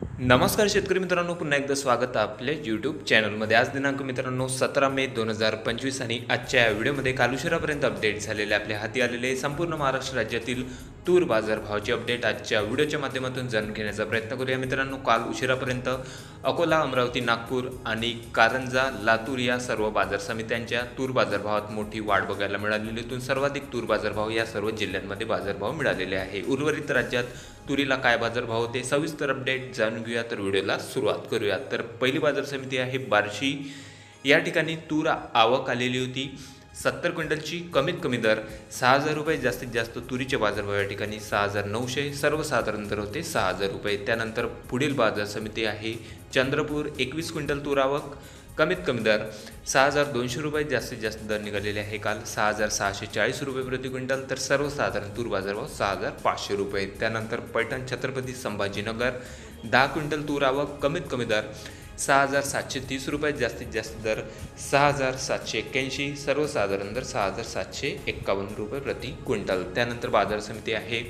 नमस्कार शेतकरी मित्रांनो, पुन्हा एकदा स्वागत आहे आपल्या यूट्यूब चॅनलमध्ये। आज दिनांक मित्रांनो 17 मे 2025 आणि आजच्या या व्हिडिओमध्ये काल उशिरापर्यंत अपडेट झालेले आपल्या हाती आलेले संपूर्ण महाराष्ट्र राज्यातील तूर बाजार भावाची अपडेट आजच्या व्हिडिओच्या माध्यमातून जाणून घेण्याचा प्रयत्न करूया मित्रांनो। काल उशिरापर्यंत अकोला, अमरावती, नागपूर आणि कारंजा, लातूर या सर्व बाजार समित्यांच्या तूर बाजारभावात मोठी वाढ बघायला मिळालेली असून सर्वाधिक तूर बाजारभाव या सर्व जिल्ह्यांमध्ये बाजारभाव मिळालेले आहे। उर्वरित राज्यात तुरीला काय बाजारभाव होते सविस्तर अपडेट जाणून घेऊया, तर व्हिडिओला सुरुवात करूया। तर पहिली बाजार समिती आहे बार्शी। या ठिकाणी तूर आवक आलेली होती 70 क्विंटलची। कमीत कमी दर 6000 रुपये, जास्तीत जास्त तुरीचे बाजारभाव या ठिकाणी 6900, सर्वसाधारण दर होते 6000 रुपये। त्यानंतर पुढील बाजार समिती आहे चंद्रपूर। 21 क्विंटल तूर आवक, कमीत कमी दर 6200 रुपये, जास्तीत जास्त दर निघालेले आहे काल 6640 रुपये प्रति क्विंटल, तर सर्वसाधारण तूर बाजारभाव 6500 रुपये। त्यानंतर पैठण छत्रपती संभाजीनगर 10 क्विंटल तूर आवक, कमीत कमी दर 6730 रुपये, जास्तीत जास्त दर 6781, सर्वसाधारण दर 6751 रुपये प्रति क्विंटल। त्यानंतर बाजार समिती आहे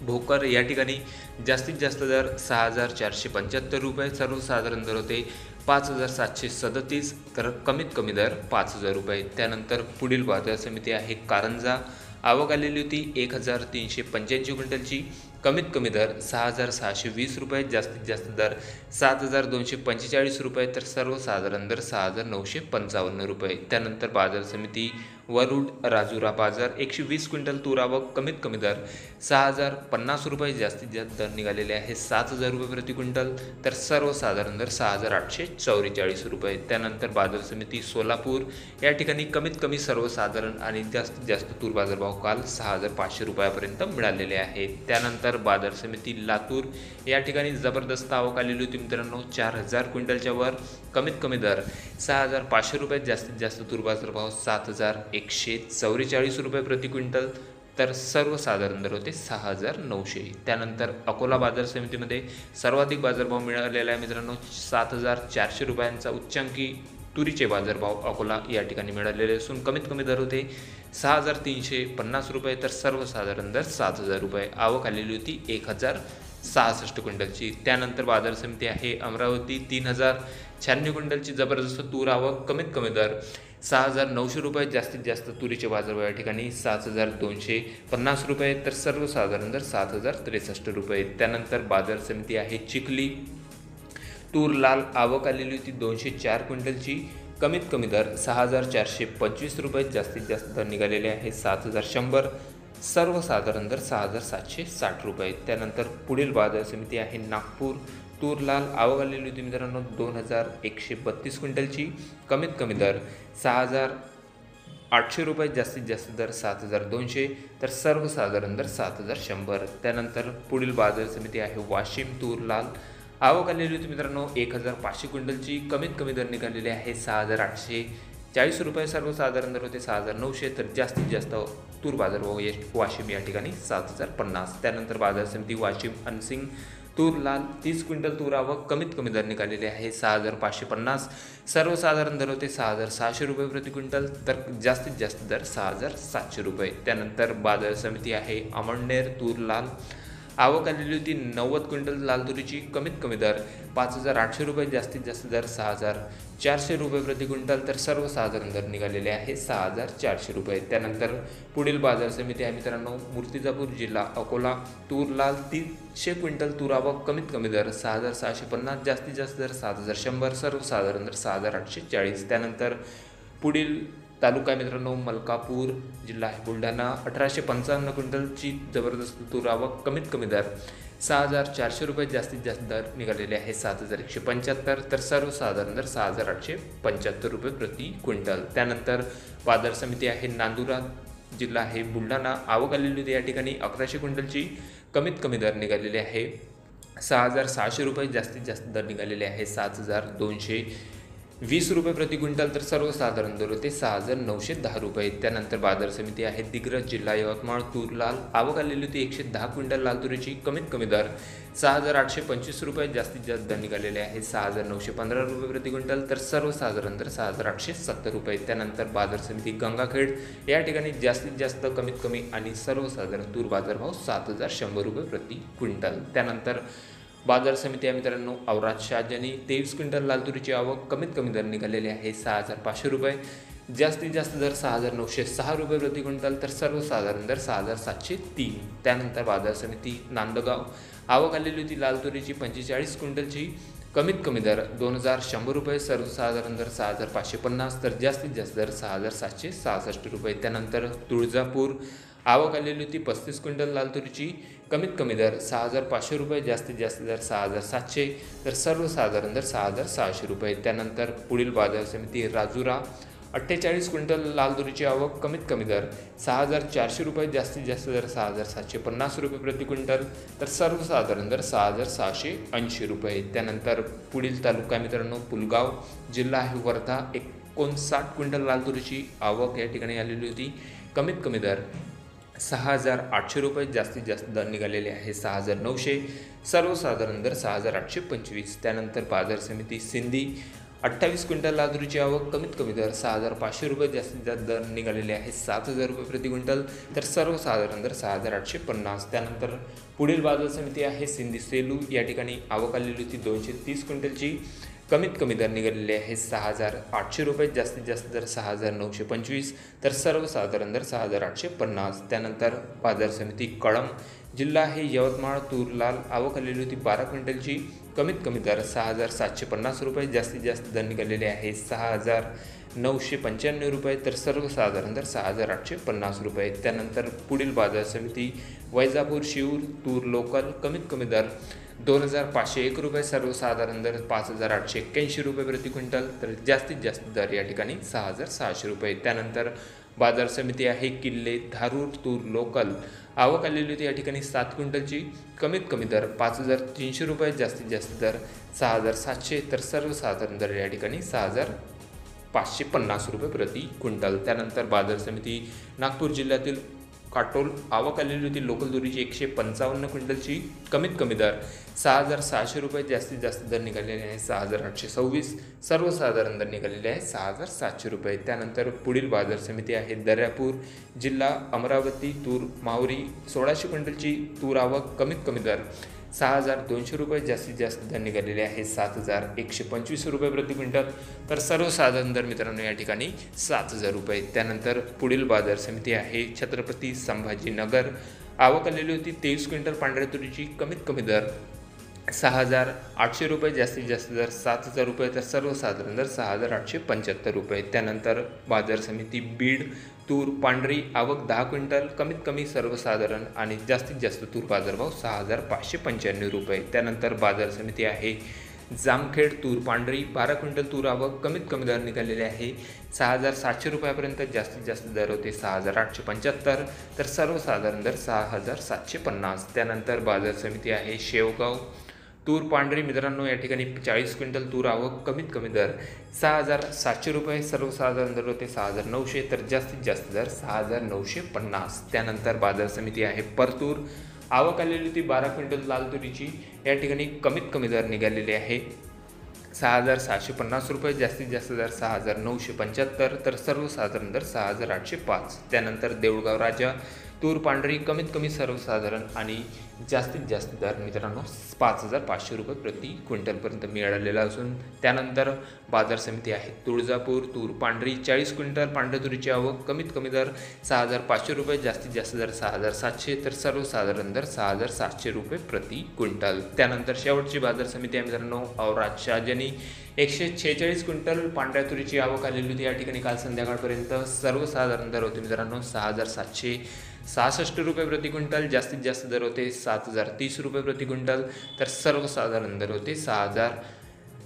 भोकर। या ठिकाणी जास्तीत जास्त दर 6475 रुपये, सर्वसाधारण दर होते 5737, तर कमीत कमी दर 5000 रुपये। त्यानंतर पुढील बाजार समिती आहे कारंजा। आवक आलेली होती 1385 क्विंटलची। कमीत कमी दर 6620 रुपये, जास्तीत जास्त दर 7245 रुपये, तर सर्वसाधारण दर 6955 रुपये। त्यानंतर बाजार समिती वरुड राजुरा बाजार। 120 क्विंटल तूर आवक, कमीत कमी दर 6050 रुपये, जास्तीत जास्त दर निघालेले आहे 7000 रुपये प्रति क्विंटल, तर सर्वसाधारण दर 6844 रुपये। त्यानंतर बाजार समिती सोलापूर। या ठिकाणी कमीत कमी सर्वसाधारण आणि जास्तीत जास्त तूर बाजारभाव काल 6500 रुपयापर्यंत मिळालेले आहेत। त्यानंतर बाजार समिती लातूर। या ठिकाणी जबरदस्त आवक आलेली होती मित्रांनो 4000 क्विंटलच्या वर। कमीत कमी दर 6500 रुपये, जास्तीत जास्त तूर बाजारभाव 7144 रुपये प्रति क्विंटल, तर सर्वसाधारण दर होते 6900। त्यानंतर अकोला बाजार समितीमध्ये सर्वाधिक बाजारभाव मिळालेला आहे मित्रांनो 7400 रुपयांचा उच्चांकी तुरीचे बाजारभाव अकोला या ठिकाणी मिळालेले असून कमीत कमी दर होते 6350 रुपये, तर सर्वसाधारण दर 7000 रुपये। आवक आलेली होती 1066 क्विंटलची। त्यानंतर बाजार समिती आहे अमरावती। 3096 क्विंटलची जबरदस्त तूर आवक, कमीत कमी दर 6900 रुपये, जास्तीत जास्त तुरीचे बाजारभाव या ठिकाणी 7250 रुपये, तर सर्वसाधारण दर 7063 रुपये। त्यानंतर बाजार समिती आहे चिखली। तूर लाल आवक आलेली होती 204 क्विंटलची। कमीत कमी दर 6425 रुपये, जास्तीत जास्त दर निघालेले आहे 7100, सर्वसाधारण दर 6760 रुपये। त्यानंतर पुढील बाजार समिती आहे नागपूर। तूर लाल आवक आलेली होती मित्रांनो 2132 क्विंटलची। कमीत कमी दर 6800 रुपये, जास्तीत जास्त दर 7200, तर सर्वसाधारण दर 7100। त्यानंतर पुढील बाजार समिती आहे वाशिम। तूर लाल आवक आलेली होती मित्रांनो 1500 क्विंटलची। कमीत कमी दर निघालेले आहे 6840 रुपये, सर्वसाधारण दर होते 6900, तर जास्तीत जास्त तूर बाजारभाव वाशिम या ठिकाणी 7050। त्यानंतर बाजार समिती वाशिम अनसिंग। तूर लाल 30 क्विंटल तूर आवक, कमीत कमी दर निघालेले आहे 6550, सर्वसाधारण दर होते 6600 रुपये प्रति क्विंटल, तर जास्तीत जास्त दर 6700 रुपये। त्यानंतर बाजार समिती आहे अमळनेर। तूर लाल आवक आलेली होती 90 क्विंटल लाल तुरीची। कमीत कमी दर 5800 रुपये, जास्तीत जास्त दर 6400 रुपये प्रति क्विंटल, तर सर्वसाधारण दर निघालेले आहे 6400 रुपये। त्यानंतर पुढील बाजार समिती आहे मित्रांनो मूर्तिजापूर जिल्हा अकोला। तूर लाल 300 क्विंटल तूर आवक, कमीत कमी दर 6650, जास्तीत जास्त दर 7100, सर्वसाधारण दर 6840। त्यानंतर पुढील तालुका आहे मित्रांनो मलकापूर, जिल्हा आहे बुलढाणा। 1855 क्विंटलची जबरदस्त तूर आवक, कमीत कमी दर 6400 रुपये, जास्तीत जास्त दर निघालेले आहे 7175, तर सर्वसाधारण दर 6875 रुपये प्रति क्विंटल। त्यानंतर बाजार समिती आहे नांदुरा। जिल्हा आहे बुलढाणा। आवक आलेली होती या ठिकाणी 1100 क्विंटलची। कमीत कमी दर निघालेले आहे 6600 रुपये, जास्तीत जास्त दर निघालेले आहे 7220 रुपये प्रति क्विंटल, तर सर्वसाधारण दर होते 6910 रुपये। त्यानंतर बाजार समिती आहे दिग्रज, जिल्हा यवतमाळ। तूर लाल आवक आलेली होती 110 क्विंटल लाल तुरीची। कमीत कमी दर 6825 रुपये, जास्तीत जास्त दर निघालेले आहे 6915 रुपये प्रति क्विंटल, तर सर्वसाधारण दर 6870 रुपये। त्यानंतर बाजार समिती गंगाखेड। या ठिकाणी जास्तीत जास्त, कमीत कमी आणि सर्वसाधारण तूर बाजारभाव 7100 रुपये प्रति क्विंटल। त्यानंतर बाजार समिती आहे मित्रांनो औराद शहाजनी 23 क्विंटल लाल तुरीची आवक कमीत कमी दर निघालेली आहे 6,500 रुपये, जास्तीत जास्त दर 6,906 रुपये प्रति क्विंटल, तर सर्वसाधारण दर 6,703। त्यानंतर बाजार समिती नांदगाव आवक आलेली होती लाल तुरीची 45 क्विंटलची, कमीत कमी दर 2,100 रुपये, सर्वसाधारण दर 6,550, तर जास्तीत जास्त दर 6,766 रुपये। त्यानंतर तुळजापूर आवक आलेली होती 35 क्विंटल लाल तुरीची, कमीत कमी दर 6,500 रुपये, जास्तीत जास्त दर 6,700, तर सर्वसाधारण दर 6,600 रुपये। त्यानंतर पुढील बाजार समिती राजुरा 48 क्विंटल लाल तुरीची आवक, कमीत कमी दर 6,400 रुपये, जास्तीत जास्त दर 6,750 रुपये प्रति क्विंटल, तर सर्वसाधारण दर 6,680 रुपये। त्यानंतर पुढील तालुका मित्रांनो पुलगाव, जिल्हा आहे वर्धा, 59 क्विंटल लाल तुरीची आवक या ठिकाणी आलेली होती, कमीत कमी दर 6,800 रुपये, जास्तीत जास्त दर निघालेले आहे 6,900, सर्वसाधारण दर 6,825। त्यानंतर बाजार समिती सिंधी 28 क्विंटल लाल तुरीची आवक, कमीत कमी दर 6,500 रुपये, जास्तीत जास्त दर निघालेले आहे 7,000 रुपये प्रति क्विंटल, तर सर्वसाधारण दर 6,850। त्यानंतर पुढील बाजार समिती आहे सिंधी सेलू, या ठिकाणी आवक आलेली होती 230 क्विंटलची, कमीत कमी दर निघालेले आहे 6,800 रुपये, जास्तीत जास्त दर 6,925, तर सर्वसाधारण दर 6,850। त्यानंतर बाजार समिती कळंब, जिल्हा आहे यवतमाळ, तूर लाल आवक आलेली होती 12 क्विंटलची, कमीत कमी दर 6,750 रुपये, जास्तीत जास्त दर निघालेले आहे 6,995 रुपये, तर सर्वसाधारण दर 6,850 रुपये। त्यानंतर पुढील बाजार समिती वैजापूर शिऊर तूर लोकल, कमीत कमी दर 2,501 रुपये, सर्वसाधारण दर 5,881 रुपये प्रति क्विंटल, तर जास्तीत जास्त दर या ठिकाणी 6,600 रुपये। त्यानंतर बाजार समिती आहे किल्ले धारूर तूर लोकल, आवक आलेली होती या ठिकाणी 7 क्विंटलची, कमीत कमी दर 5,300 रुपये, जास्तीत जास्त दर 6,700, तर सर्वसाधारण दर या ठिकाणी 6,550 रुपये प्रति क्विंटल। त्यानंतर बाजार समिती नागपूर जिल्ह्यातील काटोल आवक आलेली होती लोकल तुरीची 155 क्विंटलची, कमीत कमी दर 6,600 रुपये, जास्तीत जास्त दर निघालेले आहे 6,826, सर्वसाधारण दर निघालेले आहे 6,700 रुपये। त्यानंतर पुढील बाजार समिती आहे दर्यापूर, जिल्हा अमरावती, तूर मावरी 1600 क्विंटलची तूर आवक, कमीत कमी दर 6,200 रुपये, जास्तीत जास्त दर निघालेले आहे 7,125 रुपये प्रति क्विंटल, तर सर्वसाधारण दर मित्रांनो या ठिकाणी 7,000 रुपये। त्यानंतर पुढील बाजार समिती आहे छत्रपती संभाजीनगर, आवक आलेली होती 23 क्विंटल पांढऱ्या तुरीची, कमीत कमी दर 6,800 रुपये, जास्तीत जास्त दर 7,000 रुपये, तर सर्वसाधारण दर 6,875 रुपये। त्यानंतर बाजार समिती बीड तूर पांढरी आवक 10 क्विंटल, कमीत कमी सर्वसाधारण आणि जास्तीत जास्त तूर बाजारभाव 6,595 रुपये। त्यानंतर बाजार समिती आहे जामखेड तूर पांढरी 12 क्विंटल तूर आवक, कमीत कमी दर निघालेले आहे 6,700 रुपयापर्यंत, जास्तीत जास्त दर होते 6,875, तर सर्वसाधारण दर 6,750। त्यानंतर बाजार समिती आहे शेवगाव तूर पांढरी मित्रांनो, या ठिकाणी 40 क्विंटल तूर आवक, कमीत कमी दर 6,700 रुपये, सर्वसाधारण दर होते 6,900, तर जास्तीत जास्त दर 6,950। त्यानंतर बाजार समिती आहे परतूर, आवक आलेली होती 12 क्विंटल लाल तुरीची, या ठिकाणी कमीत कमी दर निघालेले आहे 6,750 रुपये, जास्तीत जास्त दर 6,975, तर सर्वसाधारण दर 6,805। त्यानंतर देऊळगाव राजा तूर पांढरी, कमीत कमी सर्वसाधारण आणि जास्तीत जास्त दर मित्रांनो 5,500 रुपये प्रति क्विंटलपर्यंत मिळालेला असून त्यानंतर बाजार समिती आहे तुळजापूर तूर पांढरी 40 क्विंटल पांढऱ्या तुरीची आवक, कमीत कमी दर 6,500 रुपये, जास्तीत जास्त दर 6,700, तर सर्वसाधारण दर 6,700 रुपये प्रति क्विंटल। त्यानंतर शेवटची बाजार समिती आहे मित्रांनो औराद शहाजनी 146 क्विंटल पांढऱ्या तुरीची आवक आलेली होती या ठिकाणी काल संध्याकाळपर्यंत, सर्वसाधारण दर होते मित्रांनो 6,766 रुपये प्रति क्विंटल, जास्तीत जास्त दर होते 7,030 रुपये प्रति क्विंटल, तर सर्वसाधारण दर होते 6,000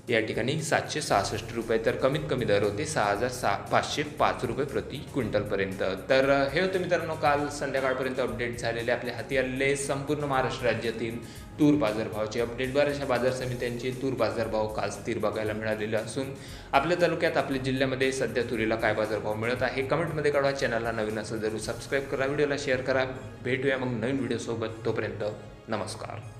या ठिकाणी 766 रुपये, तर कमीत कमी दर होते 6,505 रुपये प्रति क्विंटलपर्यंत। तर हे होते मित्रांनो काल संध्याकाळपर्यंत अपडेट झालेले आपल्या हाती आलेले संपूर्ण महाराष्ट्र राज्यातील तूर बाजारभावाचे अपडेट। बऱ्याचशा बाजार समित्यांचे तूर बाजारभाव काल स्थिर बघायला मिळालेले असून आपल्या तालुक्यात आपल्या जिल्ह्यामध्ये सध्या तुरीला काय बाजारभाव मिळत आहे कमेंटमध्ये कळवा। चॅनलला नवीन असेल जरूर सबस्क्राईब करा, व्हिडिओला शेअर करा। भेटूया मग नवीन व्हिडिओसोबत, तोपर्यंत नमस्कार।